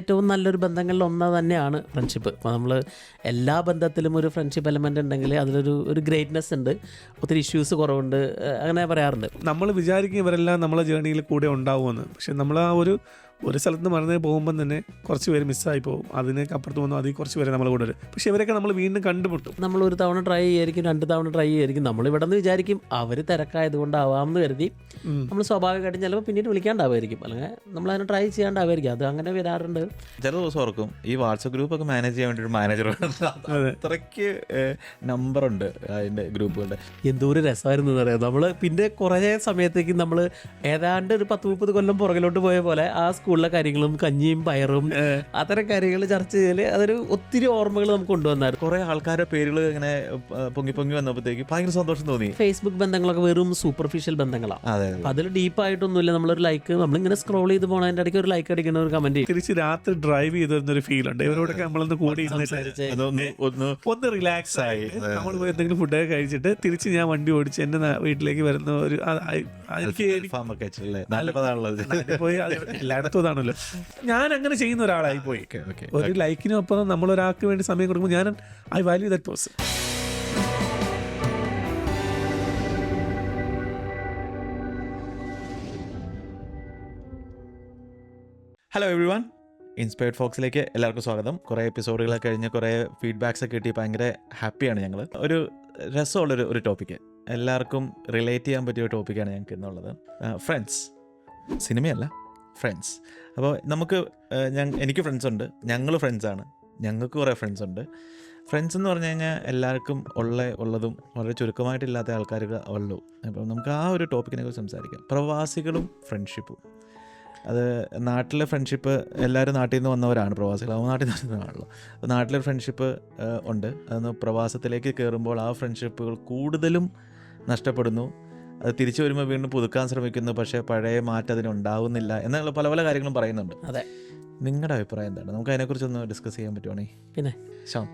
ഏറ്റവും നല്ലൊരു ബന്ധങ്ങളിൽ ഒന്ന് തന്നെയാണ് ഫ്രണ്ട്ഷിപ്പ്. അപ്പോൾ നമ്മൾ എല്ലാ ബന്ധത്തിലും ഒരു ഫ്രണ്ട്ഷിപ്പ് എലമെൻ്റ് ഉണ്ടെങ്കിൽ അതിലൊരു ഗ്രേറ്റ്നെസ് ഉണ്ട്, ഒത്തിരി ഇഷ്യൂസ് കുറവുണ്ട്, അങ്ങനെ പറയാറുണ്ട്. നമ്മൾ വിചാരിക്കും ഇവരെല്ലാം നമ്മളെ ജേണിയിൽ കൂടെ ഉണ്ടാവുമെന്ന്. പക്ഷെ നമ്മൾ ആ ഒരു സ്ഥലത്ത് മറന്നേ പോകുമ്പം തന്നെ കുറച്ച് പേര് മിസ്സായി പോകും. അതിനേക്ക് അപ്പുറത്ത് പോകുന്നു, അതിൽ കുറച്ച് പേരെ നമ്മളെ കൂടെ വരും. പക്ഷെ ഇവരൊക്കെ നമ്മൾ വീണ്ടും കണ്ടുമുട്ടും. നമ്മൾ ഒരു തവണ ട്രൈ ചെയ്യായിരിക്കും, 2 തവണ ട്രൈ ചെയ്യായിരിക്കും. നമ്മൾ ഇവിടെ നിന്ന് വിചാരിക്കും അവർ തിരക്കായതുകൊണ്ടാവാമെന്ന് കരുതി നമ്മൾ സ്വാഭാവികമായിട്ടും ചിലപ്പോൾ പിന്നീട് വിളിക്കാണ്ടാവുമായിരിക്കും, അല്ലെങ്കിൽ നമ്മളതിനെ ട്രൈ ചെയ്യാണ്ടാവുമായിരിക്കും. അത് അങ്ങനെ വരാറുണ്ട്. ചില ദിവസം ഓർക്കും ഈ വാട്സപ്പ് ഗ്രൂപ്പൊക്കെ മാനേജ് ചെയ്യാൻ വേണ്ടി ഒരു മാനേജർ അത്രയ്ക്ക് നമ്പറുണ്ട് അതിൻ്റെ ഗ്രൂപ്പുകളുടെ. എന്തോ ഒരു രസമായിരുന്നു എന്നറിയാം. നമ്മൾ പിന്നെ കുറേ സമയത്തേക്ക് നമ്മൾ ഏതാണ്ട് ഒരു 10-30 കൊല്ലം പുറകിലോട്ട് പോയ പോലെ ആ സ്കൂളിലെ കാര്യങ്ങളും കഞ്ഞിയും പയറും അത്തരം കാര്യങ്ങൾ ചർച്ച ചെയ്യൽ അതൊരു ഒത്തിരി ഓർമ്മകൾ നമുക്ക് കൊണ്ടുവന്നായിരുന്നു. കുറേ ആൾക്കാരുടെ പേരുകൾ ഇങ്ങനെ പൊങ്ങി വന്നപ്പോഴത്തേക്ക് ഭയങ്കര സന്തോഷം തോന്നി. ഫേസ്ബുക്ക് ബന്ധങ്ങളൊക്കെ വെറും സൂപ്പർഫിഷ്യൽ ബന്ധങ്ങളാണ്. അതെ, അതിൽ ഡീപ്പായിട്ടൊന്നുമില്ല. നമ്മളൊരു ലൈക്ക്, നമ്മളിങ്ങനെ സ്ക്രോൾ ചെയ്ത് പോണതിൻ്റെ ഇടയ്ക്ക് ഒരു ലൈക്ക് അടിക്കുന്ന ഒരു കമന്റ്, തിരിച്ച് രാത്രി ഡ്രൈവ് ചെയ്ത് വരുന്നൊരു ഫീൽ ഉണ്ട്. ഇവരോടൊക്കെ നമ്മളൊന്ന് കൂടി ഒന്ന് റിലാക്സ് ആയി നമ്മൾ പോയി എന്തെങ്കിലും ഫുഡൊക്കെ കഴിച്ചിട്ട് തിരിച്ച് ഞാൻ വണ്ടി ഓടിച്ച് എന്റെ വീട്ടിലേക്ക് വരുന്ന ഒരു പോയി എല്ലായിടത്തും അതാണല്ലോ. ഞാൻ അങ്ങനെ ചെയ്യുന്ന ഒരാളായി പോയി. ഒരു ലൈക്കിനൊപ്പം നമ്മൾ ഒരാൾക്ക് വേണ്ടി സമയം കൊടുക്കുമ്പോൾ ഞാൻ I value that person. Hello everyone, inspired ഫോക്സിലേക്ക് എല്ലാവർക്കും സ്വാഗതം. കുറേ എപ്പിസോഡുകളൊക്കെ കഴിഞ്ഞ് കുറേ ഫീഡ്ബാക്സ് ഒക്കെ കിട്ടി ഭയങ്കര ഹാപ്പിയാണ് ഞങ്ങൾ. ഒരു രസമുള്ളൊരു ടോപ്പിക്ക്, എല്ലാവർക്കും റിലേറ്റ് ചെയ്യാൻ പറ്റിയ ഒരു ടോപ്പിക്കാണ് ഞങ്ങൾക്ക് ഇന്നുള്ളത്. ഫ്രണ്ട്സ്, സിനിമയല്ല, ഫ്രണ്ട്സ്. അപ്പോൾ നമുക്ക് എനിക്ക് ഫ്രണ്ട്സുണ്ട്, ഞങ്ങൾ ഫ്രണ്ട്സാണ്, ഞങ്ങൾക്ക് കുറേ ഫ്രണ്ട്സുണ്ട്. ഫ്രണ്ട്സ് എന്ന് പറഞ്ഞു കഴിഞ്ഞാൽ എല്ലാവർക്കും ഉള്ളതും വളരെ ചുരുക്കമായിട്ടില്ലാത്ത ആൾക്കാർക്ക് ഉള്ളൂ. അപ്പോൾ നമുക്ക് ആ ഒരു ടോപ്പിക്കിനെ കുറിച്ച് സംസാരിക്കാം. പ്രവാസികളും ഫ്രണ്ട്ഷിപ്പും. അത് നാട്ടിലെ ഫ്രണ്ട്ഷിപ്പ്, എല്ലാവരും നാട്ടിൽ നിന്ന് വന്നവരാണ് പ്രവാസികൾ, അവ നാട്ടിൽ നിന്നാണല്ലോ. അപ്പോൾ നാട്ടിലെ ഫ്രണ്ട്ഷിപ്പ് ഉണ്ട്. അതൊന്ന് പ്രവാസത്തിലേക്ക് കയറുമ്പോൾ ആ ഫ്രണ്ട്ഷിപ്പുകൾ കൂടുതലും നഷ്ടപ്പെടുന്നു. അത് തിരിച്ചു വരുമ്പോൾ വീണ്ടും പുതുക്കാൻ ശ്രമിക്കുന്നു, പക്ഷേ പഴയ മാറ്റം അതിനുണ്ടാവുന്നില്ല എന്നുള്ള പല പല കാര്യങ്ങളും പറയുന്നുണ്ട്. അതെ, നിങ്ങളുടെ അഭിപ്രായം എന്താണ്? നമുക്ക് അതിനെക്കുറിച്ചൊന്ന് ഡിസ്കസ് ചെയ്യാൻ പറ്റുവാണെങ്കിൽ. പിന്നെ ശ്യാം,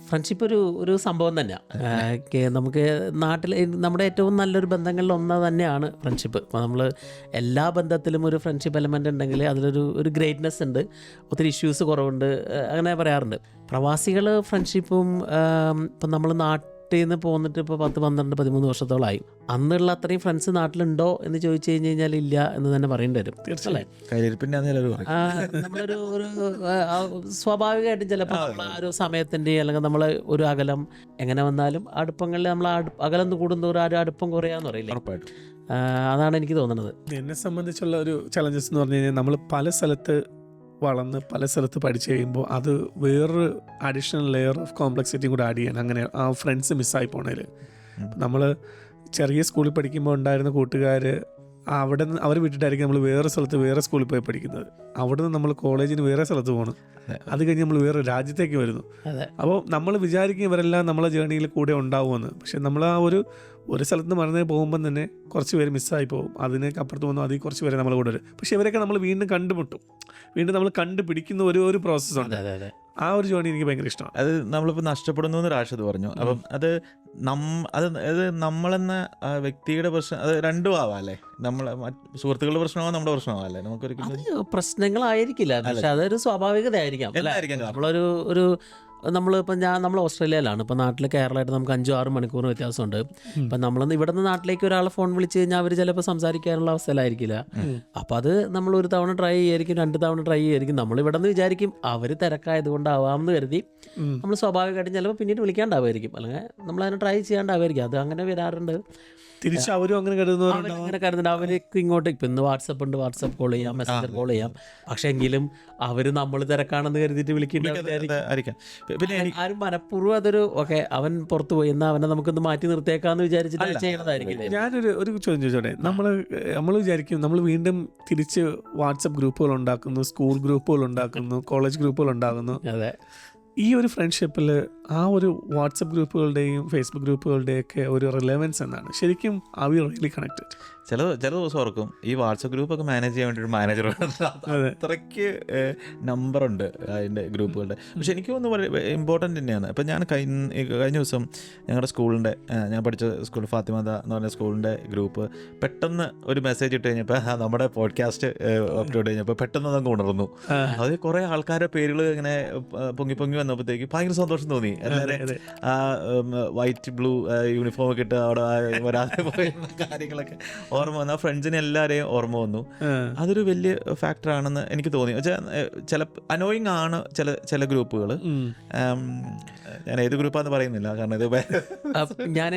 ഫ്രണ്ട്ഷിപ്പ് ഒരു സംഭവം തന്നെയാണ്. നമുക്ക് നാട്ടിൽ നമ്മുടെ ഏറ്റവും നല്ലൊരു ബന്ധങ്ങളിൽ ഒന്ന് തന്നെയാണ് ഫ്രണ്ട്ഷിപ്പ്. അപ്പോൾ നമ്മൾ എല്ലാ ബന്ധത്തിലും ഒരു ഫ്രണ്ട്ഷിപ്പ് എലമെൻ്റ് ഉണ്ടെങ്കിൽ അതിലൊരു ഗ്രേറ്റ്നെസ് ഉണ്ട്, ഒത്തിരി ഇഷ്യൂസ് കുറവുണ്ട്, അങ്ങനെ പറയാറുണ്ട്. പ്രവാസികൾ ഫ്രണ്ട്ഷിപ്പും ഇപ്പം നമ്മൾ നാട്ടിൽ നിന്ന് പോന്നിട്ട് ഇപ്പോൾ 10, 12, 13 വർഷത്തോളമായി. അന്നുള്ള അത്രയും ഫ്രണ്ട്സ് നാട്ടിലുണ്ടോ എന്ന് ചോദിച്ചു കഴിഞ്ഞാൽ ഇല്ല എന്ന് തന്നെ പറയേണ്ടി വരും. നമ്മളൊരു സ്വാഭാവികമായിട്ടും ചിലപ്പോൾ നമ്മൾ ആ ഒരു സമയത്തിൻ്റെ അല്ലെങ്കിൽ നമ്മൾ ഒരു അകലം എങ്ങനെ വന്നാലും അടുപ്പങ്ങളിൽ നമ്മൾ അകലം കൂടുന്നവർ ആ ഒരു അടുപ്പം കുറയാന്ന് പറയില്ല. അതാണ് എനിക്ക് തോന്നുന്നത്. എന്നെ സംബന്ധിച്ചുള്ള ഒരു ചലഞ്ചസ് എന്ന് പറഞ്ഞു കഴിഞ്ഞാൽ നമ്മൾ പല സ്ഥലത്ത് വളർന്ന് പല സ്ഥലത്ത് പഠിച്ചു കഴിയുമ്പോൾ അത് വേറൊരു അഡീഷണൽ ലെയർ ഓഫ് കോംപ്ലക്സിറ്റി കൂടെ ആഡ് ചെയ്യാൻ, അങ്ങനെ ആ ഫ്രണ്ട്സ് മിസ്സായി പോണേൽ. നമ്മൾ ചെറിയ സ്കൂളിൽ പഠിക്കുമ്പോൾ ഉണ്ടായിരുന്ന കൂട്ടുകാർ അവിടെ നിന്ന് അവർ വിട്ടിട്ടായിരിക്കും നമ്മൾ വേറെ സ്ഥലത്ത് വേറെ സ്കൂളിൽ പോയി പഠിക്കുന്നത്. അവിടെ നിന്ന് നമ്മൾ കോളേജിന് വേറെ സ്ഥലത്ത് പോകണം, അത് കഴിഞ്ഞ് നമ്മൾ വേറെ രാജ്യത്തേക്ക് വരുന്നു. അപ്പോൾ നമ്മൾ വിചാരിക്കും ഇവരെല്ലാം നമ്മളെ ജേണിയിൽ കൂടെ ഉണ്ടാവുമെന്ന്. പക്ഷെ നമ്മൾ ആ ഒരു സ്ഥലത്ത് മറന്നേ പോകുമ്പം തന്നെ കുറച്ച് പേര് മിസ്സായി പോകും. അതിനേക്ക് അപ്പുറത്ത് പോകുന്നു, അതിൽ കുറച്ച് പേരെ നമ്മളെ കൂടെ വരും. പക്ഷെ ഇവരൊക്കെ നമ്മൾ വീണ്ടും കണ്ടുമുട്ടും, വീണ്ടും നമ്മൾ കണ്ടുപിടിക്കുന്ന ഒരു പ്രോസസ്സുണ്ട്. ആ ഒരു ജേണി എനിക്ക് ഭയങ്കര ഇഷ്ടമാണ്. അത് നമ്മളിപ്പോൾ നഷ്ടപ്പെടുന്നു എന്ന് രാഷദ് പറഞ്ഞു. അപ്പം അത് നമ്മളെന്ന വ്യക്തിയുടെ പ്രശ്നം, അത് രണ്ടും ആവാം അല്ലേ? നമ്മളെ സുഹൃത്തുക്കളുടെ പ്രശ്നമാവാം, നമ്മുടെ പ്രശ്നമാവാം. നമുക്കൊരിക്കലും പ്രശ്നങ്ങളായിരിക്കില്ല, പക്ഷെ അതൊരു സ്വാഭാവികതയായിരിക്കാം. നമ്മളിപ്പോൾ നമ്മൾ ഓസ്ട്രേലിയയിലാണ്. ഇപ്പോൾ നാട്ടിൽ കേരളമായിട്ട് നമുക്ക് 5-6 മണിക്കൂർ വ്യത്യാസമുണ്ട്. ഇപ്പം നമ്മളൊന്ന് ഇവിടെ നിന്ന് നാട്ടിലേക്ക് ഒരാളെ ഫോൺ വിളിച്ച് കഴിഞ്ഞാൽ അവർ ചിലപ്പോൾ സംസാരിക്കാനുള്ള അവസ്ഥയിലായിരിക്കില്ല. അപ്പോൾ അത് നമ്മൾ ഒരു തവണ ട്രൈ ചെയ്യായിരിക്കും, 2 തവണ ട്രൈ ചെയ്യായിരിക്കും. നമ്മൾ ഇവിടെ നിന്ന് വിചാരിക്കും അവർ തിരക്കായതുകൊണ്ടാവാമെന്ന് കരുതി നമ്മൾ സ്വാഭാവികമായിട്ടും ചിലപ്പോൾ പിന്നീട് വിളിക്കാണ്ടാവുമായിരിക്കും, അല്ലെങ്കിൽ നമ്മളതിനെ ട്രൈ ചെയ്യാണ്ടാവുമായിരിക്കും. അത് അങ്ങനെ വരാറുണ്ട്. തിരിച്ച് അവരും അങ്ങനെ കരുതുന്നുണ്ട്. അവർക്ക് ഇങ്ങോട്ട് ഇപ്പം ഇന്ന് വാട്സപ്പ് ഉണ്ട്, വാട്സപ്പ് കോൾ ചെയ്യാം, മെസ്സഞ്ചർ കോൾ ചെയ്യാം. പക്ഷെ എങ്കിലും അവർ നമ്മൾ തിരക്കാണെന്ന് കരുതിയിട്ട് വിളിക്കേണ്ടതായിരിക്കും. പിന്നെ ആരും മനഃപൂർവ്വം അതൊരു അവൻ പുറത്തു പോയി എന്നാൽ അവനെ നമുക്കൊന്ന് മാറ്റി നിർത്തിയേക്കാന്ന് വിചാരിച്ചിട്ട് ചെയ്യണതായിരിക്കും. ഞാനൊരു ചോദ്യം ചോദിച്ചോട്ടെ. നമ്മൾ വിചാരിക്കും നമ്മൾ വീണ്ടും തിരിച്ച് വാട്സപ്പ് ഗ്രൂപ്പുകൾ ഉണ്ടാക്കുന്നു, സ്കൂൾ ഗ്രൂപ്പുകൾ ഉണ്ടാക്കുന്നു, കോളേജ് ഗ്രൂപ്പുകൾ ഉണ്ടാകുന്നു. അതെ, ഈ ഒരു ഫ്രണ്ട്ഷിപ്പിൽ ആ ഒരു വാട്സപ്പ് ഗ്രൂപ്പുകളുടെയും ഫേസ്ബുക്ക് ഗ്രൂപ്പുകളുടെയൊക്കെ ഒരു റിലവൻസ് എന്നാണ് ശരിക്കും? Are we really connected? ചില ദിവസം ഓർക്കും ഈ വാട്സപ്പ് ഗ്രൂപ്പൊക്കെ മാനേജ് ചെയ്യാൻ വേണ്ടി ഒരു മാനേജർ അത്രയ്ക്ക് നമ്പറുണ്ട് അതിൻ്റെ ഗ്രൂപ്പുകളുടെ. പക്ഷെ എനിക്ക് തോന്നുന്നു ഇമ്പോർട്ടൻ്റ് തന്നെയാണ്. ഇപ്പം ഞാൻ കഴിഞ്ഞ ദിവസം ഞങ്ങളുടെ സ്കൂളിൻ്റെ ഞാൻ പഠിച്ച സ്കൂൾ ഫാത്തിമദ എന്ന് പറഞ്ഞ സ്കൂളിൻ്റെ ഗ്രൂപ്പ് പെട്ടെന്ന് ഒരു മെസ്സേജ് ഇട്ട് കഴിഞ്ഞപ്പോൾ നമ്മുടെ പോഡ്കാസ്റ്റ് അപ്ലോഡ് കഴിഞ്ഞപ്പോൾ പെട്ടെന്ന് അതങ്ങ് ഉണർന്നു. അത് കുറേ ആൾക്കാരുടെ പേരുകൾ ഇങ്ങനെ പൊങ്ങി വന്നപ്പോഴത്തേക്ക് ഭയങ്കര സന്തോഷം തോന്നി. എല്ലാവരും വൈറ്റ് ബ്ലൂ യൂണിഫോം ഒക്കെ ഇട്ട് അവിടെ വരാതെ പോയിരുന്ന കാര്യങ്ങളൊക്കെ ഓർമ്മ വന്നു. ആ ഫ്രണ്ട്സിനെ എല്ലാവരെയും ഓർമ്മ വന്നു. അതൊരു വലിയ ഫാക്ടർ ആണെന്ന് എനിക്ക് തോന്നി. ചില അനോയിങ് ആണ് ചില ഗ്രൂപ്പുകൾ. ഞാൻ ഏത് ഗ്രൂപ്പാന്ന് പറയുന്നില്ല, കാരണം ഇത്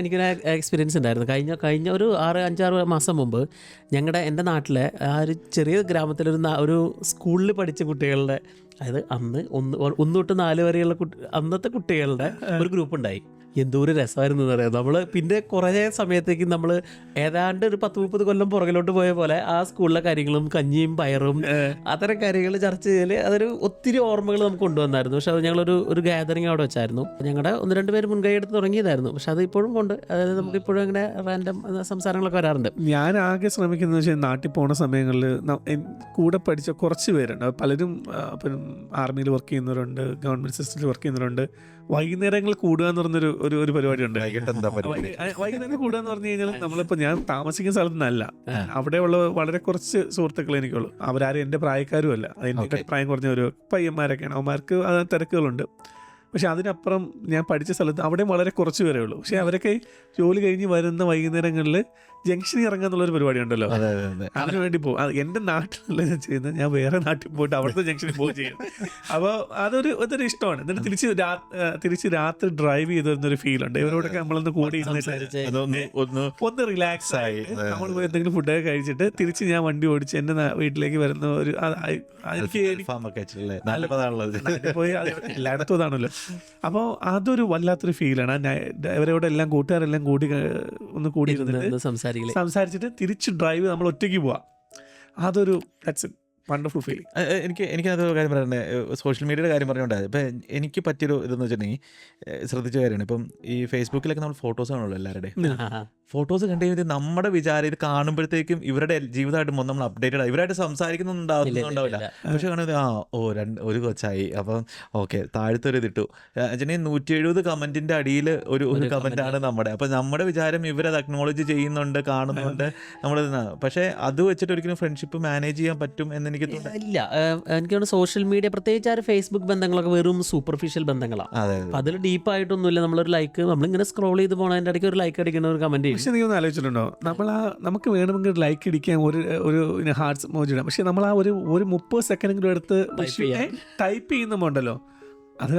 എനിക്കൊരു എക്സ്പീരിയൻസ് ഉണ്ടായിരുന്നു. കഴിഞ്ഞ ഒരു 5-6 മാസം മുമ്പ് എൻ്റെ നാട്ടിലെ ആ ഒരു ചെറിയ ഗ്രാമത്തിലൊരു സ്കൂളിൽ പഠിച്ച കുട്ടികളുടെ, അതായത് അന്ന് 1 തൊട്ട് 4 വരെയുള്ള അന്നത്തെ കുട്ടികളുടെ ഒരു ഗ്രൂപ്പ് ഉണ്ടായി. എന്തോ ഒരു രസമായിരുന്നു എന്ന് പറയാം. നമ്മൾ പിന്നെ കുറേ സമയത്തേക്ക് നമ്മൾ ഏതാണ്ട് ഒരു 10-30 കൊല്ലം പുറകിലോട്ട് പോയ പോലെ ആ സ്കൂളിലെ കാര്യങ്ങളും കഞ്ഞിയും പയറും അത്തരം കാര്യങ്ങൾ ചർച്ച ചെയ്യൽ അതൊരു ഒത്തിരി ഓർമ്മകൾ നമുക്ക് കൊണ്ടുവന്നായിരുന്നു. പക്ഷെ അത് ഞങ്ങളൊരു ഗാദറിങ് അവിടെ വെച്ചായിരുന്നു. ഞങ്ങളുടെ 1-2 പേര് മുൻകൈ എടുത്ത് തുടങ്ങിയതായിരുന്നു. പക്ഷെ അത് ഇപ്പോഴും കൊണ്ട്, അതായത് നമുക്ക് ഇപ്പോഴും അങ്ങനെ റാൻഡം സംസാരങ്ങളൊക്കെ വരാറുണ്ട്. ഞാൻ ആകെ ശ്രമിക്കുന്നത് വെച്ചാൽ നാട്ടിൽ പോണ സമയങ്ങളിൽ കൂടെ പഠിച്ച കുറച്ച് പേരുണ്ട്. പലരും ആർമിയിൽ വർക്ക് ചെയ്യുന്നവരുണ്ട്, ഗവൺമെൻറ് സിസ്റ്റത്തിൽ വർക്ക് ചെയ്യുന്നവരുണ്ട്. വൈകുന്നേരങ്ങൾ കൂടുക എന്ന് പറഞ്ഞൊരു ഒരു പരിപാടിയുണ്ട്. വൈകുന്നേരം കൂടുക എന്ന് പറഞ്ഞു കഴിഞ്ഞാൽ നമ്മളിപ്പോൾ ഞാൻ താമസിക്കുന്ന സ്ഥലത്ത് നിന്നല്ല, അവിടെയുള്ള വളരെ കുറച്ച് സുഹൃത്തുക്കൾ എനിക്കുള്ളൂ. അവരാരും എൻ്റെ പ്രായക്കാരും അല്ല, എൻ്റെ പ്രായം കുറഞ്ഞ ഒരു പയ്യന്മാരൊക്കെയാണ്. അവന്മാർക്ക് അത് തിരക്കുകളുണ്ട്. പക്ഷെ അതിനപ്പുറം ഞാൻ പഠിച്ച സ്ഥലത്ത് അവിടെയും വളരെ കുറച്ച് പേരേ ഉള്ളൂ. പക്ഷെ അവരൊക്കെ ജോലി കഴിഞ്ഞ് വരുന്ന വൈകുന്നേരങ്ങളിൽ ജംഗ്ഷനിൽ ഇറങ്ങാന്നുള്ളൊരു പരിപാടി ഉണ്ടല്ലോ, അതിനു വേണ്ടി പോകും. എൻ്റെ നാട്ടിലല്ല ഞാൻ ചെയ്യുന്നത്, ഞാൻ വേറെ നാട്ടിൽ പോയിട്ട് അവിടുത്തെ ജംഗ്ഷനിൽ പോകുക ചെയ്യും. അപ്പോൾ അതൊരു ഇഷ്ടമാണ്. എന്നിട്ട് തിരിച്ച് രാത്രി ഡ്രൈവ് ചെയ്ത് വരുന്നൊരു ഫീലുണ്ട്. ഇവരോടൊക്കെ നമ്മളൊന്ന് കൂടി ഒന്ന് റിലാക്സ് ആയി നമ്മൾ പോയി എന്തെങ്കിലും ഫുഡൊക്കെ കഴിച്ചിട്ട് തിരിച്ച് ഞാൻ വണ്ടി ഓടിച്ച് എൻ്റെ വീട്ടിലേക്ക് വരുന്ന ഒരു പോയി എല്ലായിടത്തും അതാണല്ലോ. അപ്പോൾ അതൊരു വല്ലാത്തൊരു ഫീലാണ്. ഇവരോടെല്ലാം കൂട്ടുകാരെല്ലാം ഒന്ന് കൂടി സംസാരിച്ചിട്ട് തിരിച്ച് ഡ്രൈവ് നമ്മൾ ഒറ്റയ്ക്ക് പോവാം. അതൊരു വണ്ടർഫുൾ ഫീലിംഗ്. എനിക്കത് കാര്യം പറയണ്ടേ, സോഷ്യൽ മീഡിയയുടെ കാര്യം പറഞ്ഞുകൊണ്ടായത്. ഇപ്പം എനിക്ക് പറ്റിയൊരു ഇതെന്ന് വെച്ചിട്ടുണ്ടെങ്കിൽ ശ്രദ്ധിച്ച കാര്യമാണ്. ഇപ്പം ഈ ഫേസ്ബുക്കിലൊക്കെ നമ്മൾ ഫോട്ടോസ് കാണുള്ളൂ എല്ലാവരുടെയും. ഫോട്ടോസ് കണ്ടു കഴിഞ്ഞാൽ നമ്മുടെ വിചാരം ഇത് കാണുമ്പോഴത്തേക്കും ഇവരുടെ ജീവിതമായിട്ട് നമ്മൾ അപ്ഡേറ്റഡ് ആയി, ഇവരായിട്ട് സംസാരിക്കുന്നുണ്ടാവില്ല. പക്ഷെ കാണുന്നത് ഒരു കൊച്ചായി, അപ്പം ഓക്കെ താഴത്തൊരു ഇതിട്ടു. 170 കമന്റിന്റെ അടിയിൽ ഒരു കമന്റാണ് നമ്മുടെ. അപ്പം നമ്മുടെ വിചാരം ഇവരത് അക്നോളജ് ചെയ്യുന്നുണ്ട്, കാണുന്നുണ്ട് നമ്മൾ. പക്ഷെ അത് വെച്ചിട്ട് ഒരിക്കലും ഫ്രണ്ട്ഷിപ്പ് മാനേജ് ചെയ്യാൻ പറ്റും എന്ന് എനിക്ക് ഇല്ല. എനിക്ക് തോന്നുന്നു സോഷ്യൽ മീഡിയ, പ്രത്യേകിച്ച് ആ ഫേസ്ബുക്ക് ബന്ധങ്ങളൊക്കെ വെറും സൂപ്പർഫിഷ്യൽ ബന്ധങ്ങളാണ്. അതിൽ ഡീപ്പായിട്ടൊന്നുമില്ല. നമ്മളൊരു ലൈക്ക്, നമ്മളിങ്ങനെ സ്ക്രോൾ ചെയ്ത് പോണതിൻ്റെ ഇടയ്ക്ക് ഒരു ലൈക്ക് അടിക്കുന്ന ഒരു കമന്റ്. പക്ഷെ നീ ഒന്ന് ആലോചിച്ചിട്ടുണ്ടോ, നമുക്ക് വേണമെങ്കിൽ ലൈക്ക് അടിക്കാൻ ഒരു ഹാർട്ട്സ് മോജി ഇടാം. പക്ഷെ നമ്മൾ ആ ഒരു 30 സെക്കൻഡെങ്കിലും എടുത്ത് ടൈപ്പ് ചെയ്യുന്നുണ്ടല്ലോ, അത്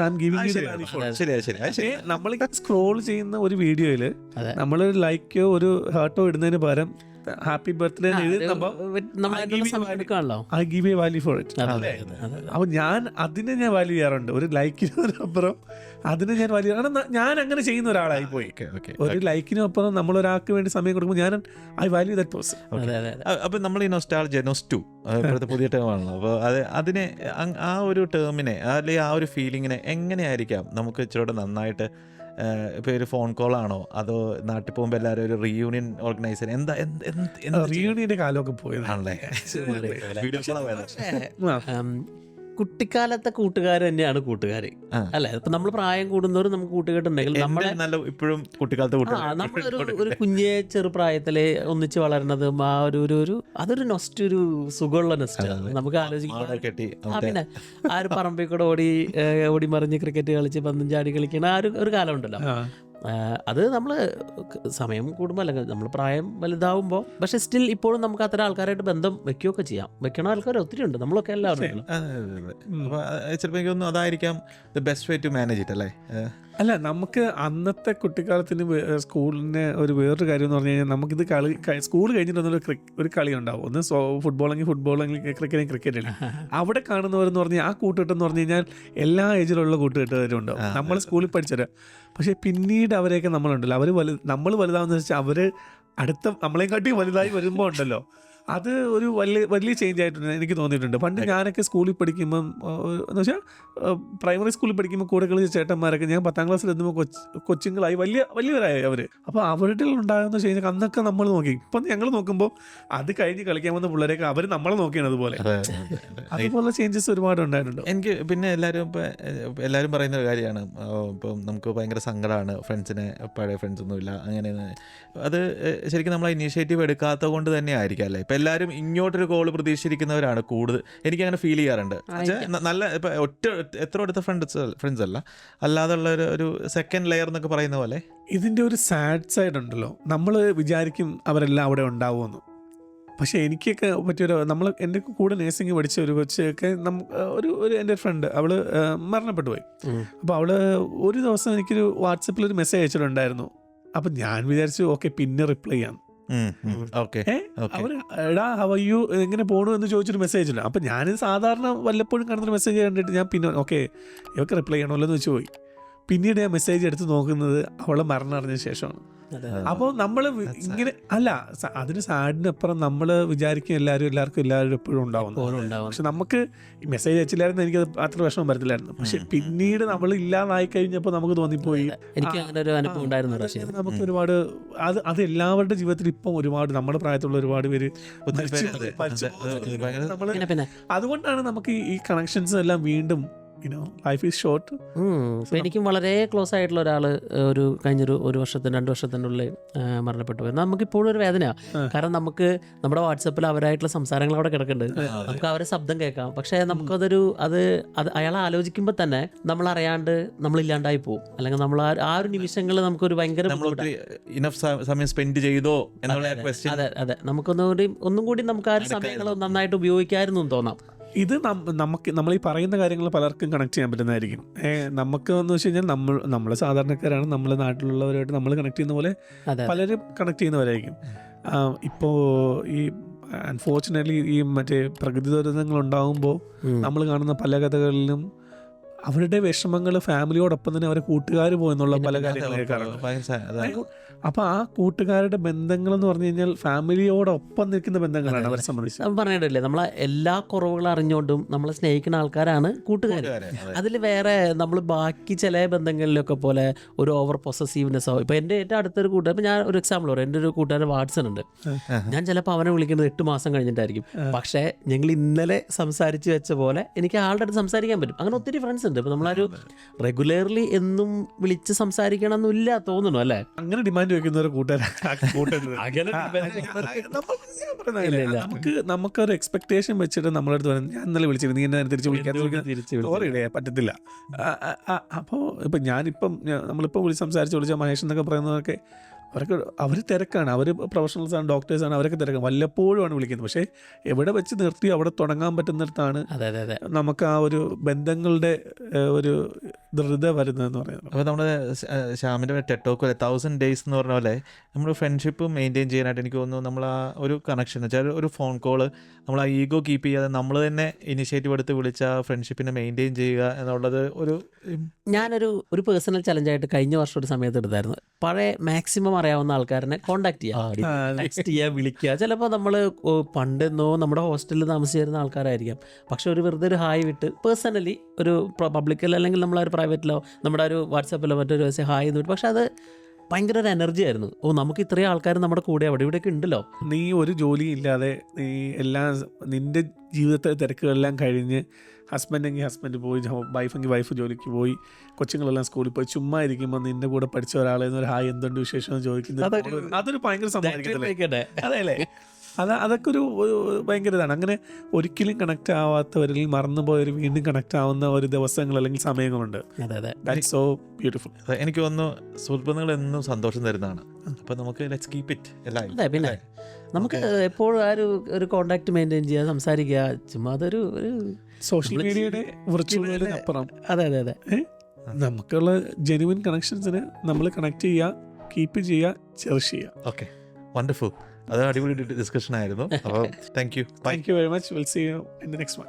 നമ്മൾ സ്ക്രോൾ ചെയ്യുന്ന ഒരു വീഡിയോയിൽ നമ്മളൊരു ലൈക്കോ ഒരു ഹാർട്ടോ ഇടുന്നതിന് പകരം happy birthday value for it. അപ്പൊ ഞാൻ വാല്യൂ ചെയ്യാറുണ്ട്. ഒരു ലൈക്കിനപ്പുറം അതിന് ഞാൻ വാല്യൂ, ഞാൻ അങ്ങനെ ചെയ്യുന്ന ഒരാളായി പോയി. ഒരു ലൈക്കിനും അപ്പുറം നമ്മൾ ഒരാൾക്ക് വേണ്ടി സമയം കൊടുക്കുമ്പോൾ ഞാൻ ഐ വാല്യൂ ദാറ്റ് പേഴ്സൺ. അപ്പൊ നമ്മൾ ഈ നൊസ്റ്റാൾജിയ, നൊസ്റ്റു ഇപ്പോഴത്തെ പുതിയ ടേമാണല്ലോ. അപ്പോൾ അതിനെ ആ ഒരു ടേമിനെ അല്ലെങ്കിൽ ആ ഒരു ഫീലിങ്ങിനെ എങ്ങനെയായിരിക്കാം നമുക്ക് ഇച്ചിരി നന്നായിട്ട്, ഇപ്പോൾ ഒരു ഫോൺ കോൾ ആണോ അതോ നാട്ടിൽ പോകുമ്പോൾ എല്ലാവരും ഒരു റീയൂണിയൻ ഓർഗനൈസ് ചെയ്യാൻ, എന്താ റീയൂണിയന്റെ കാലമൊക്കെ പോയതാണല്ലേ. കുട്ടിക്കാലത്തെ കൂട്ടുകാർ തന്നെയാണ് കൂട്ടുകാർ, അല്ലെ? ഇപ്പൊ നമ്മൾ പ്രായം കൂടുന്നവരും നമുക്ക് കൂട്ടുകെട്ടുണ്ടെങ്കിൽ ഇപ്പോഴും കുട്ടിക്കാലത്തെ നമ്മളൊരു കുഞ്ഞെ ചെറുപ്രായത്തില് ഒന്നിച്ച് വളരുന്നതും ആ ഒരു അതൊരു നൊസ്റ്റ്, ഒരു സുഖമുള്ള നൊസ്റ്റ് നമുക്ക് ആലോചിക്കാം. പിന്നെ ആ ഒരു പറമ്പിൽ കൂടെ ഓടി മറിഞ്ഞ് ക്രിക്കറ്റ് കളിച്ച് പന്തും ചാടി കളിക്കുന്ന ആ ഒരു കാലം ഉണ്ടല്ലോ. അത് നമ്മൾ സമയം കൂടുമ്പോൾ അല്ലെങ്കിൽ നമ്മൾ പ്രായം വലുതാവുമ്പോൾ, പക്ഷെ സ്റ്റിൽ ഇപ്പോഴും നമുക്ക് അത്തരം ആൾക്കാരായിട്ട് ബന്ധം വെക്കുകയൊക്കെ ചെയ്യാം. വെക്കണ ആൾക്കാർ ഒത്തിരി ഉണ്ട്, നമ്മളൊക്കെ എല്ലാവരും. ചിലപ്പോൾ എനിക്കൊന്നും അതായിരിക്കാം the best way to manage it, അല്ലേ? അല്ല, നമുക്ക് അന്നത്തെ കുട്ടിക്കാലത്തിന് സ്കൂളിന് വേറൊരു കാര്യം എന്ന് പറഞ്ഞു കഴിഞ്ഞാൽ, നമുക്കിത് സ്കൂൾ കഴിഞ്ഞിട്ടൊന്നും ഒരു കളി ഉണ്ടാവും. ഒന്ന് ഫുട്ബോളെങ്കിൽ ക്രിക്കറ്റ്. അവിടെ കാണുന്നവരെന്ന് പറഞ്ഞാൽ ആ കൂട്ടുകെട്ടെന്ന് പറഞ്ഞു കഴിഞ്ഞാൽ എല്ലാ ഏജിലുള്ള കൂട്ടുകെട്ടുകാരും ഉണ്ടാവും. നമ്മൾ സ്കൂളിൽ പഠിച്ചവരാ. പക്ഷെ പിന്നീട് അവരെയൊക്കെ നമ്മളുണ്ടല്ലോ, നമ്മൾ വലുതാവുന്ന വെച്ചാൽ അവർ അടുത്ത നമ്മളെക്കാട്ടി വലുതായി വരുമ്പോൾ ഉണ്ടല്ലോ, അത് ഒരു വലിയ ചേഞ്ച് ആയിട്ടുണ്ട് എനിക്ക് തോന്നിയിട്ടുണ്ട്. പണ്ട് ഞാനൊക്കെ സ്കൂളിൽ പഠിക്കുമ്പം എന്ന് വെച്ചാൽ പ്രൈമറി സ്കൂളിൽ പഠിക്കുമ്പോൾ കൂടെ കളിച്ച ചേട്ടന്മാരൊക്കെ ഞാൻ 10ാം ക്ലാസ്സിൽ എത്തുമ്പോൾ കൊച്ചുങ്ങളായി വലിയവരായി അവർ. അപ്പോൾ അവരുടെ ഉണ്ടാകുന്ന ചേഞ്ച് അന്നൊക്കെ നമ്മൾ നോക്കി. ഇപ്പം ഞങ്ങൾ നോക്കുമ്പോൾ അത് കഴിഞ്ഞ് കളിക്കാൻ വന്ന പിള്ളേരൊക്കെ അവർ നമ്മളെ നോക്കിയാണ് അതുപോലെ. അതുപോലെ ചേഞ്ചസ് ഒരുപാട് ഉണ്ടായിട്ടുണ്ട്. എനിക്ക് പിന്നെ എല്ലാവരും പറയുന്ന ഒരു കാര്യമാണ്, ഇപ്പം നമുക്ക് ഭയങ്കര സങ്കടമാണ് ഫ്രണ്ട്സിനെ, പഴയ ഫ്രണ്ട്സൊന്നുമില്ല അങ്ങനെ. അത് ശരിക്കും നമ്മൾ ഇനീഷ്യേറ്റീവ് എടുക്കാത്ത കൊണ്ട് തന്നെ ആയിരിക്കാം അല്ലേ. ഇപ്പം എല്ലാവരും ഇങ്ങോട്ടൊരു കോള് പ്രതീക്ഷിച്ചിരിക്കുന്നവരാണ് കൂടുതൽ. എനിക്കങ്ങനെ ഫീൽ ചെയ്യാറുണ്ട്. നല്ല ഇപ്പം എത്ര അടുത്ത ഫ്രണ്ട്സ് അല്ല, അല്ലാതുള്ള ഒരു സെക്കൻഡ് ലെയർ എന്നൊക്കെ പറയുന്ന പോലെ. ഇതിൻ്റെ ഒരു സാഡ് സൈഡ് ഉണ്ടല്ലോ, നമ്മൾ വിചാരിക്കും അവരെല്ലാം അവിടെ ഉണ്ടാവുമെന്ന്. പക്ഷേ എനിക്കൊക്കെ പറ്റിയൊരു എൻ്റെ കൂടെ നേഴ്സിംഗ് പഠിച്ച ഒരു കൊച്ചൊക്കെ ഒരു എൻ്റെ ഫ്രണ്ട് അവൾ മരണപ്പെട്ടു പോയി. അപ്പോൾ അവൾ ഒരു ദിവസം എനിക്കൊരു വാട്സപ്പിൽ ഒരു മെസ്സേജ് അയച്ചിട്ടുണ്ടായിരുന്നു. അപ്പം ഞാൻ വിചാരിച്ചു ഓക്കെ പിന്നെ റിപ്ലൈ ചെയ്യാം. അവർ എടാ ഹൗ ആർ യു എങ്ങനെ പോകണു എന്ന് ചോദിച്ചൊരു മെസ്സേജ് ഉണ്ട്. അപ്പം ഞാൻ സാധാരണ വല്ലപ്പോഴും കാണുന്നൊരു മെസ്സേജ് കണ്ടിട്ട് ഞാൻ പിന്നെ ഓക്കെ ഇവർക്ക് റിപ്ലൈ ചെയ്യണമല്ലോ എന്ന് വെച്ച് പോയി. പിന്നീട് ഞാൻ മെസ്സേജ് എടുത്ത് നോക്കുന്നത് അവളെ മരണം അറിഞ്ഞ ശേഷമാണ്. അപ്പോൾ നമ്മൾ ഇങ്ങനെ അല്ല, അതിന് സാഡിനപ്പുറം നമ്മൾ വിചാരിക്കും എല്ലാവർക്കും എപ്പോഴും ഉണ്ടാവും. പക്ഷെ നമുക്ക് മെസ്സേജ് അയച്ചില്ലായിരുന്നു, എനിക്കത് അത്ര വിഷമം വരത്തില്ലായിരുന്നു. പക്ഷെ പിന്നീട് നമ്മൾ ഇല്ലാതായി കഴിഞ്ഞപ്പോൾ നമുക്ക് തോന്നിപ്പോയി. എനിക്ക് അങ്ങനെ ഒരു അനുഭവം ഉണ്ടായിരുന്നു. നമുക്ക് ഒരുപാട് അത് എല്ലാവരുടെ ജീവിതത്തിൽ ഇപ്പം ഒരുപാട് നമ്മുടെ പ്രായത്തിലുള്ള ഒരുപാട് പേര് അതുകൊണ്ടാണ് നമുക്ക് ഈ കണക്ഷൻസ് എല്ലാം വീണ്ടും ലൈഫ് ഈസ് ഷോർട്ട്. എനിക്കും വളരെ ക്ലോസ് ആയിട്ടുള്ള ഒരാൾ കഴിഞ്ഞൊരു 1 വർഷത്തിന് 2 വർഷത്തിനുള്ളിൽ മരണപ്പെട്ടു പോയി. നമുക്കിപ്പോഴും ഒരു വേദനയാണ്. കാരണം നമുക്ക് നമ്മുടെ വാട്സപ്പിൽ അവരായിട്ടുള്ള സംസാരങ്ങൾ അവിടെ കിടക്കുന്നുണ്ട്, നമുക്ക് അവരെ ശബ്ദം കേൾക്കാം. പക്ഷേ നമുക്കതൊരു അത് അയാളെ ആലോചിക്കുമ്പോൾ തന്നെ നമ്മൾ അറിയാണ്ട് നമ്മളില്ലാണ്ടായി പോകും. അല്ലെങ്കിൽ നമ്മൾ ആ ഒരു നിമിഷങ്ങളിൽ നമുക്കൊരു ഭയങ്കര സമയം സ്പെൻഡ് ചെയ്തോ എന്നുള്ള. അതെ, ഒന്നും കൂടി നമുക്ക് ആ ഒരു സമയങ്ങൾ നന്നായിട്ട് ഉപയോഗിക്കാമായിരുന്നു തോന്നാം. ഇത് നമ്മൾ ഈ പറയുന്ന കാര്യങ്ങൾ പലർക്കും കണക്ട് ചെയ്യാൻ പറ്റുന്നതായിരിക്കും. നമുക്ക് എന്ന് വെച്ച് കഴിഞ്ഞാൽ നമ്മൾ സാധാരണക്കാരാണ്, നമ്മളെ നാട്ടിലുള്ളവരായിട്ട് നമ്മൾ കണക്ട് ചെയ്യുന്ന പോലെ പലരും കണക്ട് ചെയ്യുന്നവരായിരിക്കും. ഇപ്പോൾ ഈ അൺഫോർച്ചുനേറ്റ്ലി ഈ മറ്റേ പ്രകൃതി ദുരന്തങ്ങൾ ഉണ്ടാകുമ്പോൾ നമ്മൾ കാണുന്ന പല കഥകളിലും അവരുടെ വിഷമങ്ങൾ ഫാമിലിയോടൊപ്പം തന്നെ അവരെ കൂട്ടുകാർ പോയെന്നുള്ള പല കാര്യങ്ങളും കേൾക്കാറുണ്ട്. അപ്പൊ ആ കൂട്ടുകാരുടെ ബന്ധങ്ങൾ എന്ന് പറഞ്ഞു കഴിഞ്ഞാൽ ഫാമിലിയോടൊപ്പം നിൽക്കുന്ന ബന്ധങ്ങളാണ് അവരെ സംബന്ധിച്ച്. പറഞ്ഞിട്ടില്ലേ, നമ്മളെ എല്ലാ കുറവുകളും അറിഞ്ഞുകൊണ്ടും നമ്മളെ സ്നേഹിക്കുന്ന ആൾക്കാരാണ് കൂട്ടുകാർ. അതിൽ വേറെ നമ്മൾ ബാക്കി ചില ബന്ധങ്ങളിലൊക്കെ പോലെ ഒരു ഓവർ പൊസസീവ്നെസ്സോ. ഇപ്പൊ എൻ്റെ ഏറ്റവും അടുത്തൊരു കൂട്ടുകാർ, ഇപ്പൊ ഞാൻ ഒരു എക്സാമ്പിൾ പറയാം. എൻ്റെ ഒരു കൂട്ടുകാരൻ വാട്സൺ ഉണ്ട്. ഞാൻ ചിലപ്പോൾ അവനെ വിളിക്കുന്നത് 8 മാസം കഴിഞ്ഞിട്ടായിരിക്കും. പക്ഷേ ഞങ്ങൾ ഇന്നലെ സംസാരിച്ച് വെച്ച പോലെ എനിക്ക് ആളുടെ അടുത്ത് സംസാരിക്കാൻ പറ്റും. അങ്ങനെ ഒത്തിരി ഫ്രണ്ട്സ് ഉണ്ട്. ഇപ്പൊ നമ്മളൊരു റെഗുലർലി എന്നും വിളിച്ച് സംസാരിക്കണം എന്നില്ല തോന്നുന്നു അല്ലേ. അങ്ങനെ ഡിമാൻഡ് വെക്കുന്നവരെ നമുക്കൊരു എക്സ്പെക്ടേഷൻ വെച്ചിട്ട് നമ്മളെ അടുത്ത് പറയുന്നത് ഞാൻ ഇന്നലെ വിളിച്ചിരുന്നു, നീ എന്നെ തിരിച്ച് വിളിക്കാൻ പറ്റത്തില്ല. അപ്പോൾ ഇപ്പം നമ്മളിപ്പോൾ വിളിച്ച മഹേഷ് എന്നൊക്കെ പറയുന്നതൊക്കെ അവർ തിരക്കാണ്, അവർ പ്രൊഫഷണൽസാണ്, ഡോക്ടേഴ്സാണ്, അവരൊക്കെ തിരക്കാണ്, വല്ലപ്പോഴുമാണ് വിളിക്കുന്നത്. പക്ഷേ എവിടെ വെച്ച് നിർത്തി അവിടെ തുടങ്ങാൻ പറ്റുന്നിടത്താണ് നമുക്ക് ആ ഒരു ബന്ധങ്ങളുടെ ഒരു ദൃഢത വരുന്നതെന്ന് പറയുന്നത്. അപ്പോൾ നമ്മുടെ ശ്യാമിൻ്റെ ടെക്ടോക്ക് 1000 days എന്ന് പറഞ്ഞ പോലെ നമ്മൾ ഫ്രണ്ട്ഷിപ്പ് മെയിൻറ്റെയിൻ ചെയ്യാനായിട്ട് എനിക്ക് തോന്നുന്നു നമ്മൾ ആ ഒരു കണക്ഷൻ വെച്ചാൽ ഒരു ഫോൺ കോള് നമ്മൾ ആ ഈഗോ കീപ്പ് ചെയ്യാതെ നമ്മൾ തന്നെ ഇനിഷ്യേറ്റീവ് എടുത്ത് വിളിച്ച ഫ്രണ്ട്ഷിപ്പിനെ മെയിൻറ്റെയിൻ ചെയ്യുക എന്നുള്ളത് ഞാനൊരു പേഴ്സണൽ ചലഞ്ചായിട്ട് കഴിഞ്ഞ വർഷം ഒരു സമയത്ത് എടുത്തായിരുന്നു. പഴയ മാക്സിമം അറിയാവുന്ന ആൾക്കാരനെ കോണ്ടാക്ട് ചെയ്യുക, ടെക്സ്റ്റ് ചെയ്യുക, വിളിക്കുക. ചിലപ്പോൾ നമ്മൾ പണ്ടെന്നോ നമ്മുടെ ഹോസ്റ്റലിൽ താമസിച്ചിരുന്ന ആൾക്കാരായിരിക്കാം. പക്ഷെ വെറുതെ ഒരു ഹായ് വിട്ട് പേഴ്സണലി ഒരു പബ്ലിക്കിൽ അല്ലെങ്കിൽ നമ്മളൊരു പ്രൈവറ്റിലോ നമ്മുടെ ഒരു വാട്സാപ്പിലോ മറ്റൊരു ഹായ് എന്ന് വിട്ടു. പക്ഷെ അത് ഭയങ്കര ഒരു എനർജി ആയിരുന്നു. നമുക്ക് ഇത്രയും ആൾക്കാർ നമ്മുടെ കൂടെ അവിടെ ഇവിടെയൊക്കെ ഉണ്ടല്ലോ. നീ ഒരു ജോലിയും ഇല്ലാതെ നീ നിന്റെ ജീവിതത്തെ തിരക്കുകളെല്ലാം കഴിഞ്ഞ് ഹസ്ബൻഡെങ്കിൽ ഹസ്ബൻഡ് പോയി, വൈഫെങ്കിൽ വൈഫ് ജോലിക്ക് പോയി, കൊച്ചുങ്ങളെല്ലാം സ്കൂളിൽ പോയി ചുമ്മാ ഇരിക്കുമ്പോൾ നിന്റെ കൂടെ പഠിച്ച ഒരാളെ ഒരു ഹായ് എന്തുണ്ട് വിശേഷം എന്ന് ചോദിക്കുന്നത് അതൊരു ഭയങ്കര സംഭവമായിരിക്കത്തില്ലേ? അതെയല്ലേ, അതൊക്കെ ഒരു ഭയങ്കര ഇതാണ്. അങ്ങനെ ഒരിക്കലും കണക്ട് ആവാത്തവരിൽ മറന്നുപോയവർ വീണ്ടും കണക്ട് ആവുന്ന ഒരു ദിവസങ്ങൾ അല്ലെങ്കിൽ സമയങ്ങളുണ്ട്. That's so beautiful. എനിക്ക് തോന്നുന്നു സുഹൃത്തുക്കൾ എന്നും സന്തോഷം തരുന്നതാണ്. അപ്പോൾ നമുക്ക് ലെറ്റ്സ് കീപ് ഇറ്റ് എല്ലാം. പിന്നെ നമുക്ക് എപ്പോഴും ആ ഒരു കോണ്ടാക്ട് മെയിൻറ്റെയിൻ ചെയ്യുക, സംസാരിക്കുക. ചുമ്മാ അതൊരു സോഷ്യൽ മീഡിയയുടെ വിർച്വലിന് അപ്പുറം അതെ നമുക്കുള്ള ജെന്യുവിൻ കണക്ഷൻസിന് നമ്മൾ കണക്ട് ചെയ്യുക, കീപ്പ് ചെയ്യുക, ചെറിഷ് ചെയ്യുക. Okay, wonderful. അത് അടിപൊളി ഡിസ്കഷൻ ആയിരുന്നു. അപ്പോൾ thank you very much. Will see you in the next one.